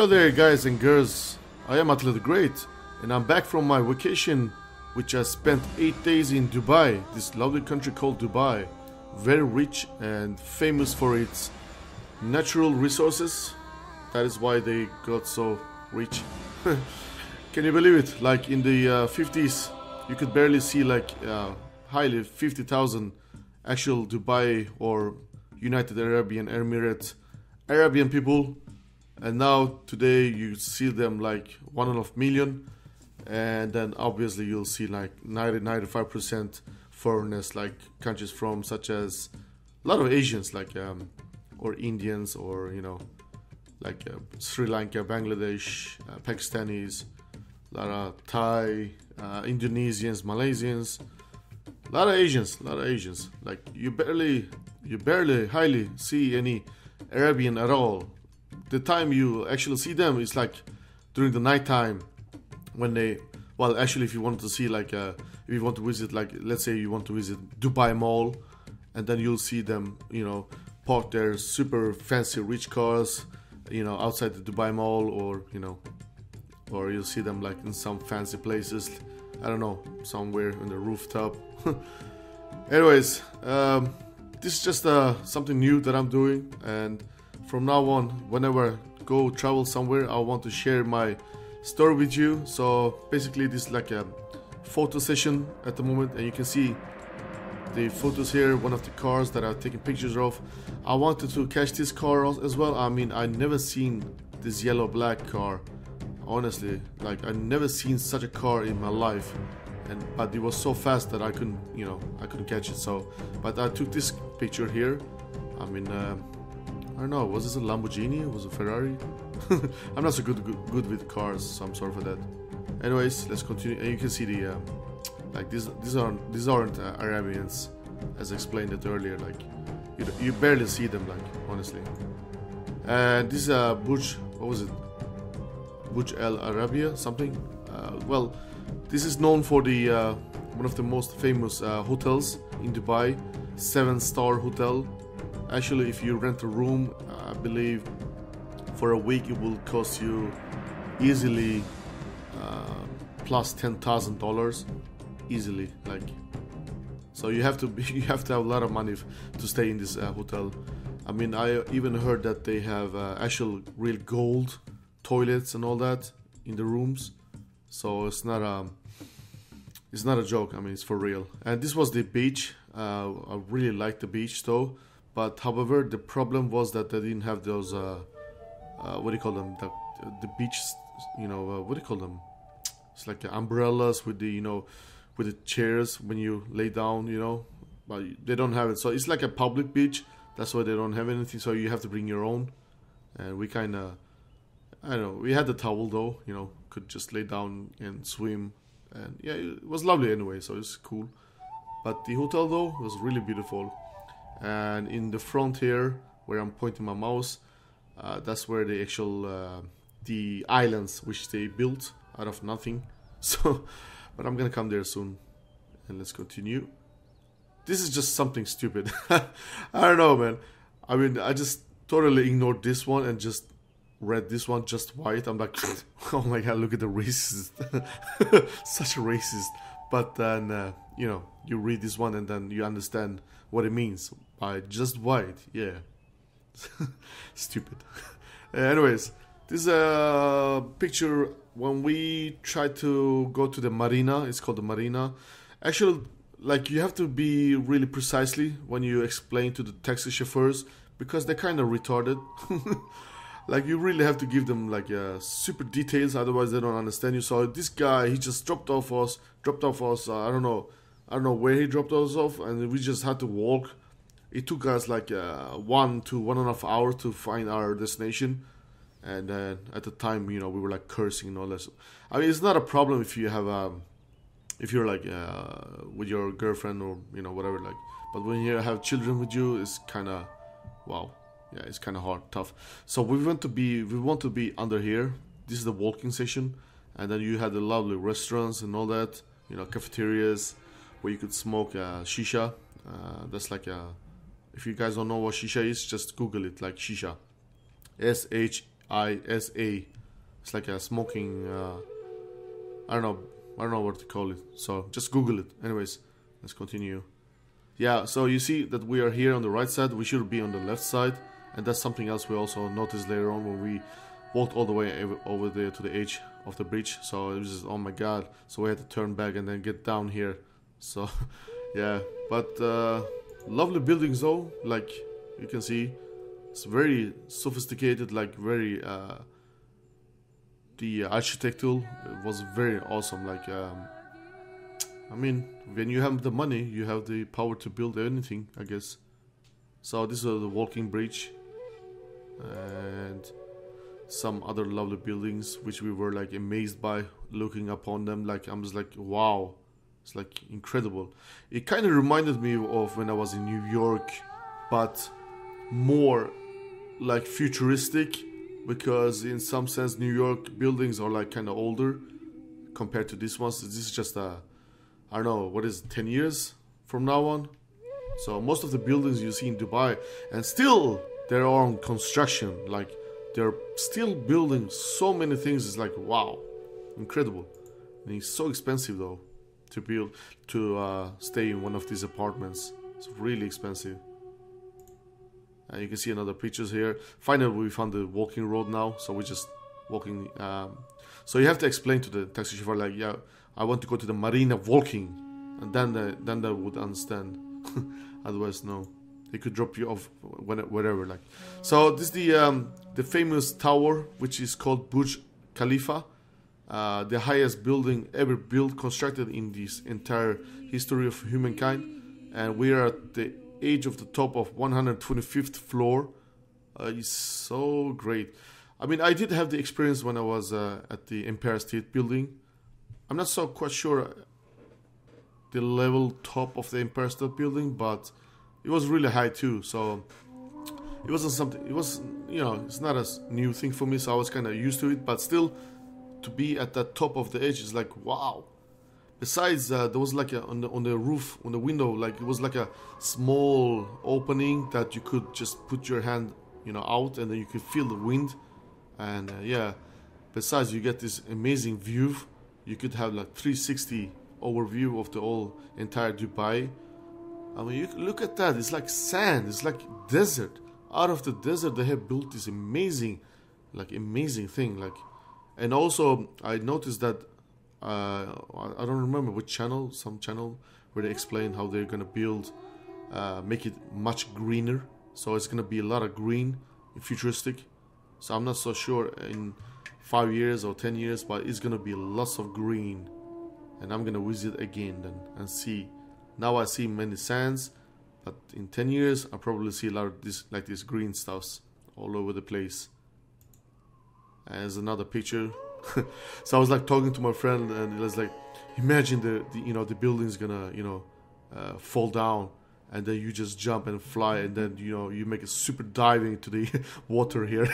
Hello there guys and girls, I am Atla the Great and I'm back from my vacation which I spent 8 days in Dubai, this lovely country called Dubai. Very rich and famous for its natural resources. That is why they got so rich. Can you believe it? Like in the 50s you could barely see like highly 50,000 actual Dubai or United Arabian Emirates Arabian people. And now today you see them like 1.5 million, and then obviously you'll see like 95% foreigners, like countries from such as a lot of Asians, like or Indians, or like Sri Lanka, Bangladesh, Pakistanis, a lot of Thai, Indonesians, Malaysians, a lot of Asians. Like you barely hardly see any Arabian at all. The time you actually see them is like during the night time when they, well, actually if you want to see like if you want to visit, like let's say you want to visit Dubai Mall, and then you'll see them park their super fancy rich cars outside the Dubai Mall, or you'll see them like in some fancy places, I don't know, somewhere in the rooftop. Anyways, this is just something new that I'm doing, and from now on, whenever I go travel somewhere, I want to share my story with you. So basically this is like a photo session at the moment, and you can see the photos here, one of the cars that I've taken pictures of. I wanted to catch this car as well. I mean, I never seen this yellow black car, honestly. Like I never seen such a car in my life, but it was so fast that I couldn't catch it. So but I took this picture here. I mean, I don't know, was this a Lamborghini? Was it a Ferrari? I'm not so good with cars, so I'm sorry for that. Anyways, let's continue. And you can see the like these aren't Arabians, as explained it earlier. Like you barely see them, like honestly. And this is Burj, what was it? Burj Al Arabia something. Well, this is known for the one of the most famous hotels in Dubai, 7-star hotel. Actually, if you rent a room, I believe for a week it will cost you easily plus $10,000 easily. Like, so you have to have a lot of money to stay in this hotel. I mean, I even heard that they have actual real gold toilets and all that in the rooms. So it's not a joke. I mean, it's for real. And this was the beach. I really liked the beach though. But however, the problem was that they didn't have those what do you call them? The beach, what do you call them? It's like the umbrellas with the with the chairs when you lay down, but they don't have it. So it's like a public beach. That's why they don't have anything. So you have to bring your own. And we kind of, I don't know, we had the towel though. Could just lay down and swim, and yeah, it was lovely anyway. So it's cool. But the hotel though was really beautiful. And in the front here, where I'm pointing my mouse, that's where the actual the islands which they built out of nothing. So, but I'm gonna come there soon. And let's continue. This is just something stupid. I don't know, man. I mean, I just totally ignored this one and just read this one just white. I'm like, oh my god, look at the racist. Such a racist. But then you read this one and then you understand what it means by just white. Yeah. Stupid. Anyways, this is a picture when we tried to go to the marina. It's called the marina. Actually, like, you have to be really precisely when you explain to the taxi chauffeurs, because they're kind of retarded. Like, you really have to give them like super details, otherwise they don't understand you. So this guy, he just dropped off us. I don't know where he dropped us off, and we just had to walk. It took us like 1 to 1.5 hours to find our destination, and at the time, we were like cursing and all that. I mean, it's not a problem if you have if you're like with your girlfriend or whatever, like. But when you have children with you, it's kind of wow. Yeah, it's kind of hard, tough. So we want to be under here. This is the walking section, and then you had the lovely restaurants and all that. Cafeterias where you could smoke shisha. That's like if you guys don't know what shisha is, just Google it, like shisha. ISA. It's like a smoking. I don't know what to call it. So just Google it. Anyways, let's continue. Yeah, so you see that we are here on the right side. We should be on the left side, and that's something else we also noticed later on when we walked all the way over there to the edge of the bridge. So it was just, oh my god. So we had to turn back and then get down here. So yeah, but lovely buildings though. Like you can see, it's very sophisticated. Like very the architectural was very awesome. Like I mean, when you have the money, you have the power to build anything, I guess. So this is the walking bridge and some other lovely buildings which we were like amazed by looking upon them. Like I was like, wow, it's like incredible. It kind of reminded me of when I was in New York, but more like futuristic, because in some sense New York buildings are like kind of older compared to this one. So this is just a, I don't know, what is it, 10 years from now on? So most of the buildings you see in Dubai, and still they're on construction, like they're still building so many things. It's like, wow, incredible. And it's so expensive though to build, to stay in one of these apartments. It's really expensive. And you can see another pictures here. Finally we found the walking road now, so we're just walking. So you have to explain to the taxi chauffeur like, yeah, I want to go to the marina walking, and then they would understand. Otherwise, no, they could drop you off wherever. Like, so this is the famous tower, which is called Burj Khalifa, the highest building ever built, constructed in this entire history of humankind, and we are at the edge of the top of 125th floor. It's so great. I mean, I did have the experience when I was at the Empire State Building. I'm not so quite sure the level top of the Empire State Building, but it was really high too. So it wasn't something. It was, you know, it's not a new thing for me. So I was kind of used to it, but still, to be at the top of the edge is like, wow. Besides, there was like on the roof, on the window, like it was like a small opening that you could just put your hand, you know, out, and then you could feel the wind. And yeah, besides, you get this amazing view. You could have like 360 overview of the whole entire Dubai. I mean, you look at that. It's like sand. It's like desert. Out of the desert, they have built this amazing thing. Like, and also I noticed that I don't remember which channel. Some channel where they explain how they're gonna build, make it much greener. So it's gonna be a lot of green, futuristic. So I'm not so sure in 5 years or 10 years, but it's gonna be lots of green, and I'm gonna visit again then and see. Now I see many sands, but in 10 years I'll probably see a lot of this, like this green stuffs all over the place. And there's another picture. So I was like talking to my friend, and it was like, imagine the building's gonna fall down, and then you just jump and fly, and then you make a super diving into the water here.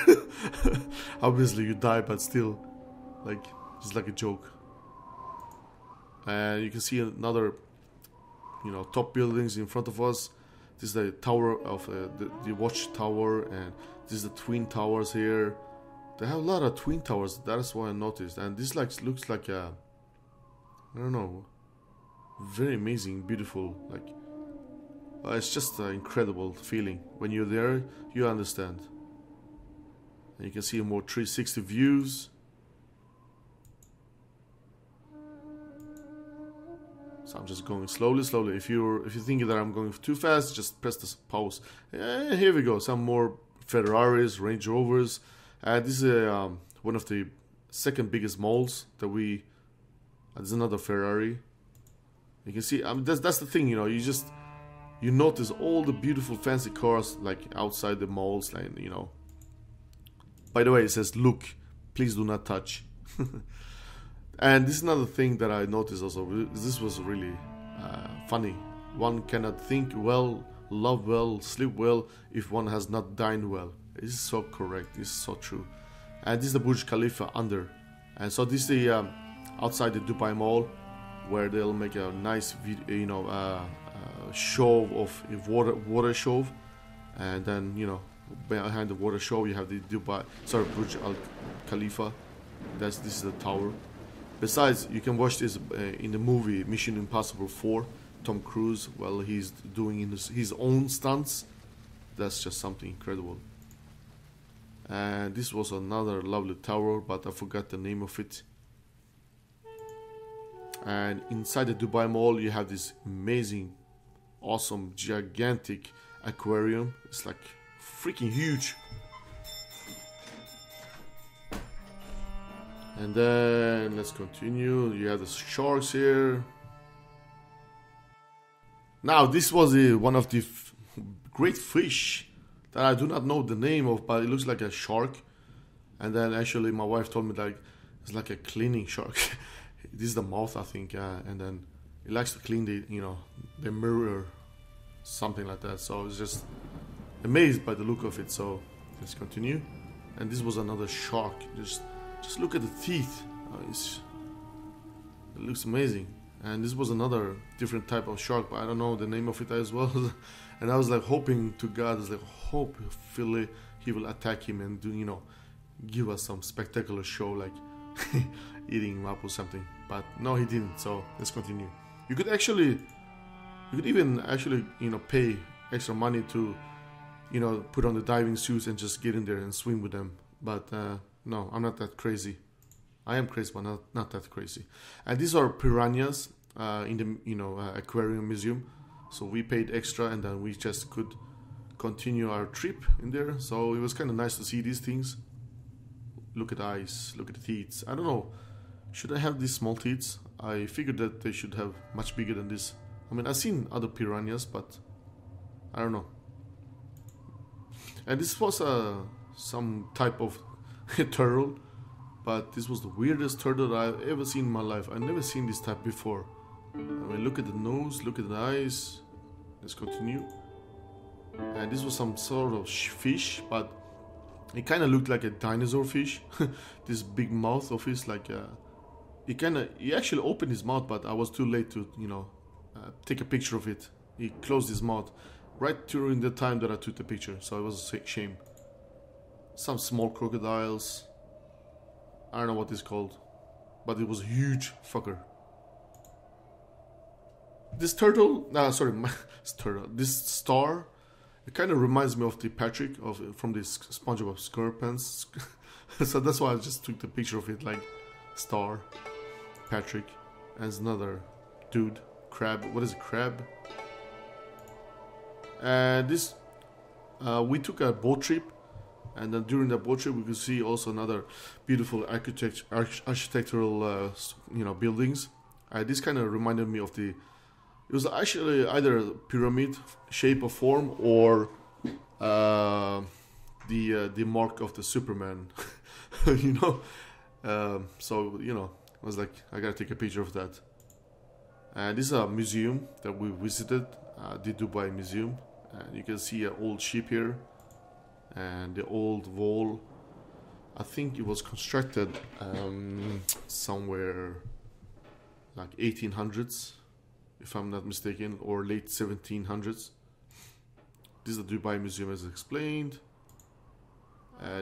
Obviously you die, but still, like, it's like a joke. And you can see another top buildings in front of us. This is the tower of the watch tower, and this is the twin towers here. They have a lot of twin towers. That's what I noticed. And this looks like a, I don't know, very amazing, beautiful. Like, it's just an incredible feeling. When you're there, you understand. And you can see more 360 views. So I'm just going slowly. If you think that I'm going too fast, just press the pause. Here we go. Some more Ferraris, Range Rovers. This is one of the second biggest malls that we. There's another Ferrari. You can see. That's the thing. You notice all the beautiful fancy cars like outside the malls. Like By the way, it says, "Look, please do not touch." And this is another thing that I noticed also. This was really funny. One cannot think well, love well, sleep well if one has not dined well. This is so correct. This is so true. And this is the Burj Khalifa under. And so this is the outside the Dubai Mall, where they'll make a nice show of water show, and then behind the water show you have the Burj Al Khalifa. This is the tower. Besides, you can watch this in the movie Mission Impossible 4. Tom Cruise, well, he's doing his own stunts. That's just something incredible. And this was another lovely tower, but I forgot the name of it. And inside the Dubai Mall, you have this amazing, awesome, gigantic aquarium. It's like freaking huge. And then let's continue. You have the sharks here. Now, this was one of the great fish that I do not know the name of, but it looks like a shark. And then actually my wife told me like it's like a cleaning shark. This is the mouth, I think, and then it likes to clean the mirror, something like that. So I was just amazed by the look of it. So let's continue. And this was another shark. Just look at the teeth. It looks amazing. And this was another different type of shark, but I don't know the name of it as well. And I was like hoping to God, I was like, hopefully he will attack him and do, give us some spectacular show, like eating him up or something. But no, he didn't. So let's continue. You could even actually, pay extra money to, put on the diving suits and just get in there and swim with them. But no, I'm not that crazy. I am crazy, but not that crazy. And these are piranhas in the aquarium museum. So we paid extra, and then we just could continue our trip in there. So it was kind of nice to see these things. Look at the eyes, look at the teeth. I don't know, should I have these small teeth? I figured that they should have much bigger than this. I mean, I've seen other piranhas, but I don't know. And this was some type of turtle. But this was the weirdest turtle that I've ever seen in my life. I've never seen this type before. I mean, look at the nose, look at the eyes. Let's continue. And this was some sort of fish, but it kind of looked like a dinosaur fish. This big mouth of his, like he actually opened his mouth, but I was too late to take a picture of it. He closed his mouth right during the time that I took the picture, so it was a shame. Some small crocodiles. I don't know what it's called, but it was a huge fucker. This turtle, this star, it kind of reminds me of the Patrick from this SpongeBob SquarePants. So that's why I just took the picture of it, like star, Patrick, and another dude, crab. What is a crab? And this, we took a boat trip. And then during the boat trip, we could see also another beautiful architectural, buildings. This kind of reminded me of it was actually either a pyramid shape or form or the mark of the Superman, So, I was like, I gotta take a picture of that. And this is a museum that we visited, the Dubai Museum. And you can see an old ship here. And the old wall, I think it was constructed somewhere like 1800s, if I'm not mistaken, or late 1700s. This is the Dubai Museum as explained.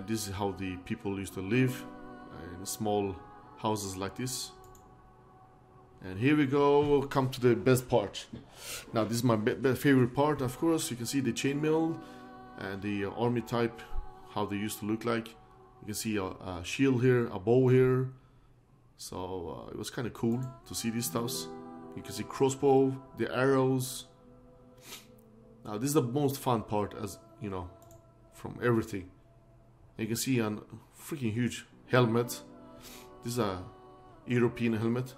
This is how the people used to live in small houses like this. And here we go, come to the best part. Now this is my favorite part, of course. You can see the chainmail and the army type, how they used to look like. You can see a shield here, a bow here. So it was kind of cool to see these stuffs. You can see crossbow, the arrows. Now this is the most fun part, as from everything. You can see a freaking huge helmet. This is a European helmet.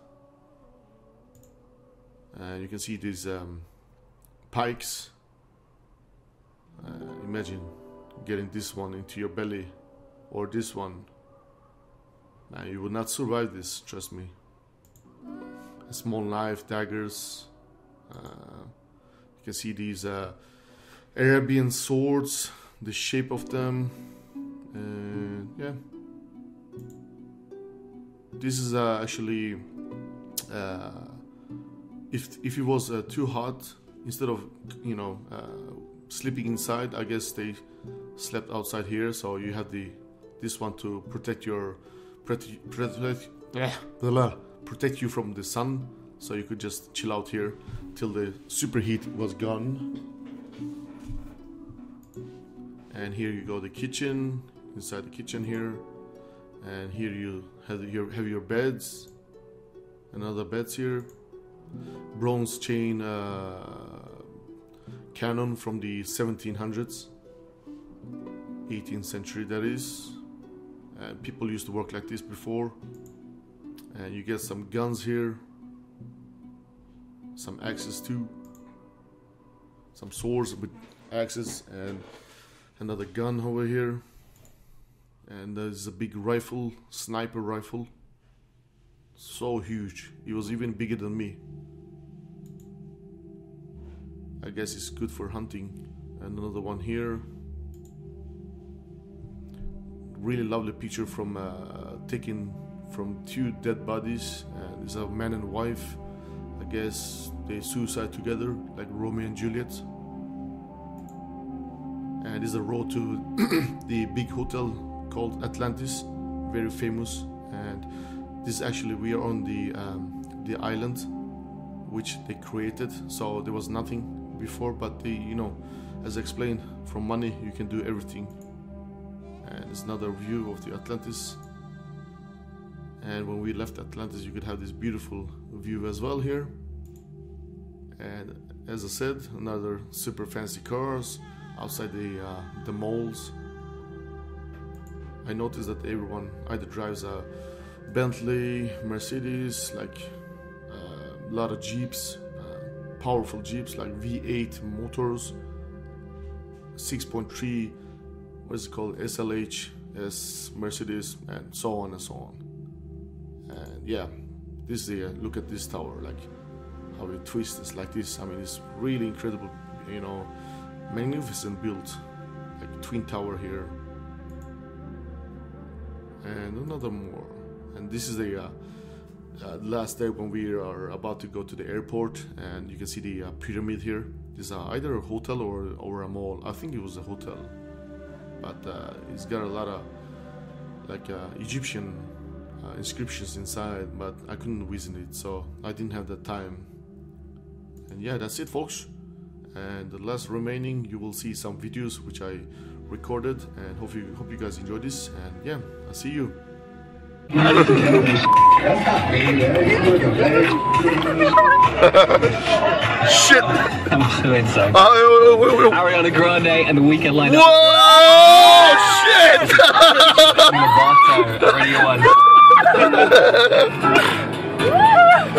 And you can see these pikes. Imagine getting this one into your belly, or this one. Man, you would not survive this, trust me. A small knife, daggers. You can see these Arabian swords, the shape of them. Yeah. This is actually, if it was too hot, instead of sleeping inside, I guess they slept outside here, so you have this one to protect your protect you from the sun, so you could just chill out here till the superheat was gone. And here you go, the kitchen, inside the kitchen here, and here you have your beds, another beds here, bronze chain cannon from the 1700s, 18th century that is. And people used to work like this before. And you get some guns here, some axes too, some swords with axes, and another gun over here. And there's a big rifle, sniper rifle, so huge, it was even bigger than me. I guess it's good for hunting. And another one here. Really lovely picture from taken from two dead bodies, and it's a man and wife. I guess they suicide together like Romeo and Juliet. And it's a road to the big hotel called Atlantis, very famous. And this actually, we are on the island which they created, so there was nothing before, but they, you know, as I explained, from money you can do everything. And it's another view of the Atlantis. And when we left Atlantis, you could have this beautiful view as well here. And as I said, another super fancy cars outside the malls. I noticed that everyone either drives a Bentley, Mercedes, like a lot of Jeeps, powerful Jeeps like V8 motors, 6.3, what is it called, SLH, S Mercedes, and so on and so on. And yeah, this is the look at this tower, like how it twists like this. I mean, it's really incredible, you know, magnificent build, like twin tower here. And another more. And this is the last day when we are about to go to the airport, and you can see the pyramid here. This is either a hotel or a mall. I think it was a hotel, but it's got a lot of like Egyptian inscriptions inside, but I couldn't visit it, so I didn't have the time. And yeah, that's it, folks. And the last remaining, you will see some videos which I recorded, and hope you guys enjoy this. And yeah, I'll see you. Shit! I'm so insane. Ariana Grande and The Weeknd lined up. Whoa! Shit! Already won.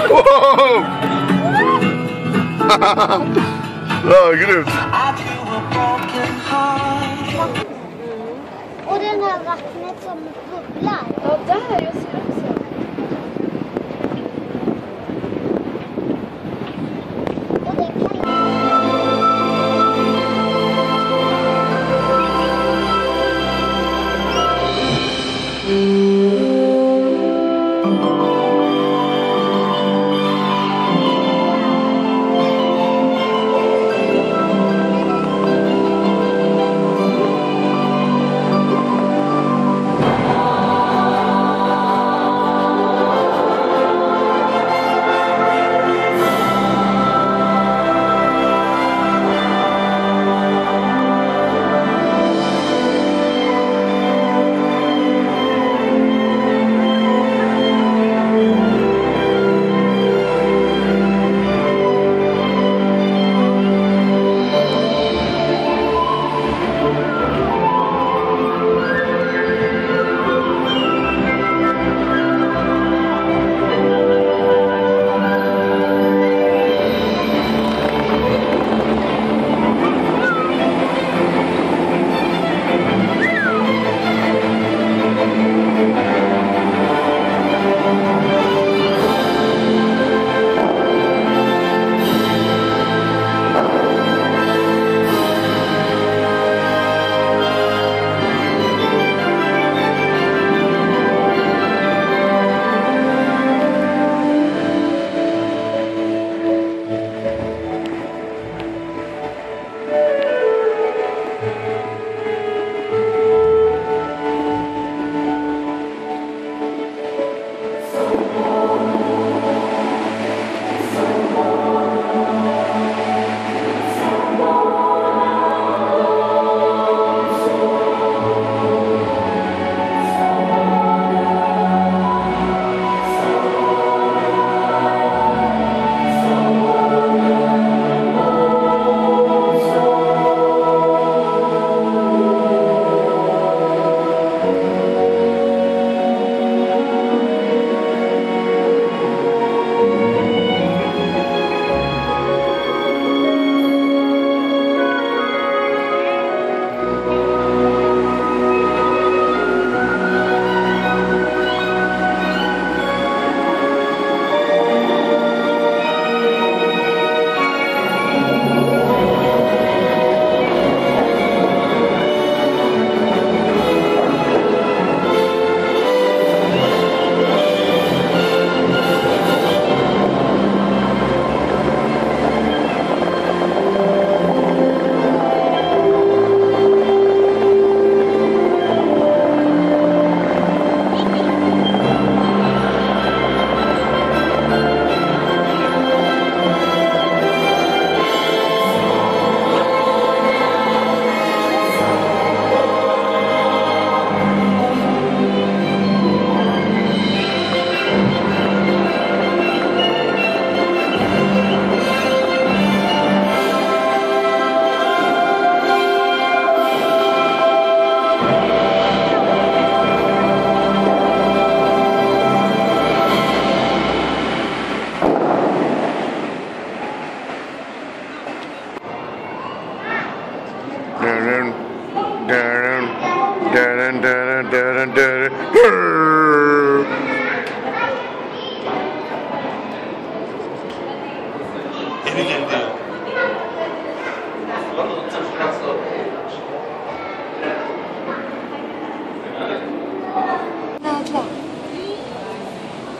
Whoa! Ja, grymt. Och den här vattnet som bubblar. Ja, där, jag ser också. Och den kan...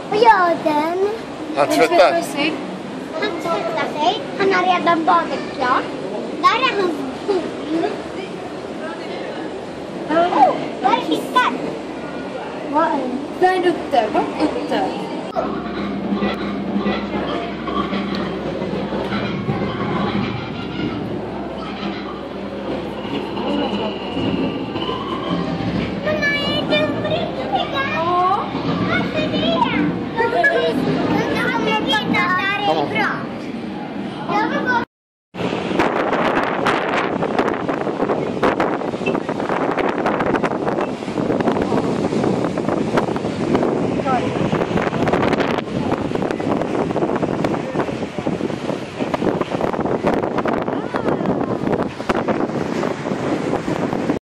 Vad gör den? Han tvättar. Han tvättar sig. Han har redan badat klart. Där är hans pool. Där är fiskar. Vad är det? Där är uppe. Uppe. Mamma, är du på riktigt? Ja. Varför det? Jag vill veta att det här är bra. Jag vill bara...